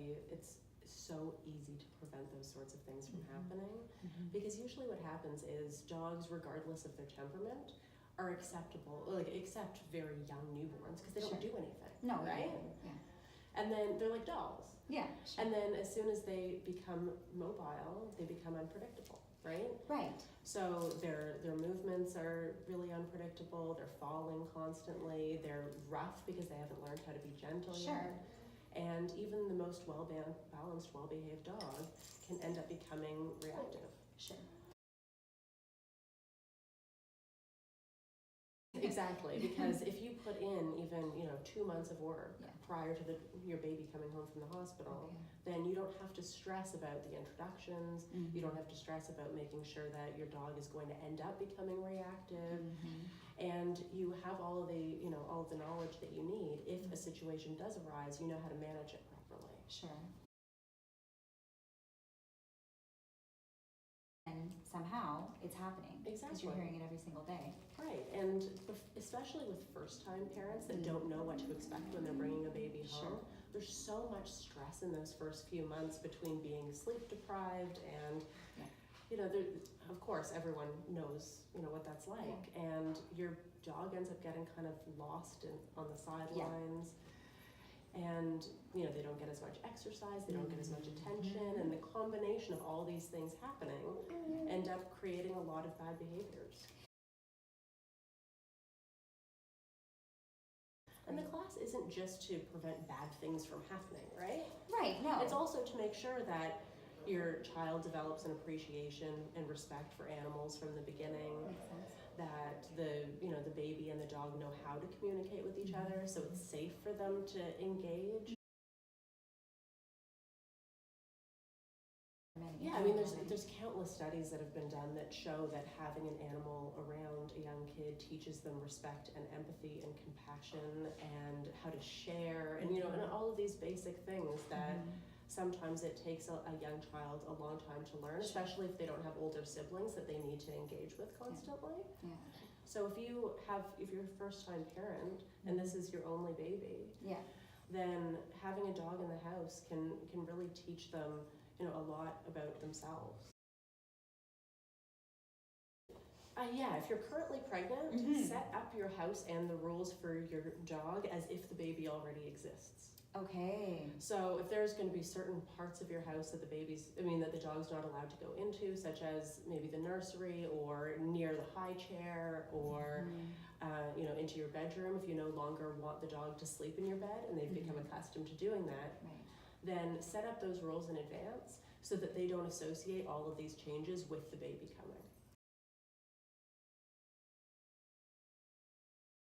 you, it's so easy to prevent those sorts of things from happening, because usually what happens is dogs, regardless of their temperament, are acceptable, like except very young newborns, because they don't do anything. No, right? Yeah. And then they're like dolls. Yeah. Sure. And then as soon as they become mobile, they become unpredictable, right? Right. So their movements are really unpredictable. They're falling constantly. They're rough because they haven't learned how to be gentle yet. And even the most well-balanced, well-behaved dog can end up becoming reactive. Sure. Exactly, because if you put in even 2 months of work prior to your baby coming home from the hospital, then you don't have to stress about the introductions. You don't have to stress about making sure that your dog is going to end up becoming reactive, and you have all of the all of the knowledge that you need. If a situation does arise, you know how to manage it properly. Sure. And somehow it's happening. Exactly. Because you're hearing it every single day. Right, and especially with first-time parents that don't know what to expect when they're bringing a baby home, there's so much stress in those first few months between being sleep deprived and, of course, everyone knows, what that's like, and your dog ends up getting kind of lost on the sidelines. And, they don't get as much exercise, they don't get as much attention, and the combination of all these things happening end up creating a lot of bad behaviors. And the class isn't just to prevent bad things from happening, right? Right, no. It's also to make sure that your child develops an appreciation and respect for animals from the beginning. Makes sense. That the baby and the dog know how to communicate with each other, so it's safe for them to engage. Yeah, I mean, there's countless studies that have been done that show that having an animal around a young kid teaches them respect and empathy and compassion and how to share and and all of these basic things that sometimes it takes a young child a long time to learn, especially if they don't have older siblings that they need to engage with constantly. Yeah. So if you're a first-time parent and this is your only baby, then having a dog in the house can really teach them a lot about themselves. If you're currently pregnant, set up your house and the rules for your dog as if the baby already exists. Okay. So if there's going to be certain parts of your house that the dog's not allowed to go into, such as maybe the nursery or near the high chair or into your bedroom, if you no longer want the dog to sleep in your bed and they've become accustomed to doing that, then set up those rules in advance so that they don't associate all of these changes with the baby coming.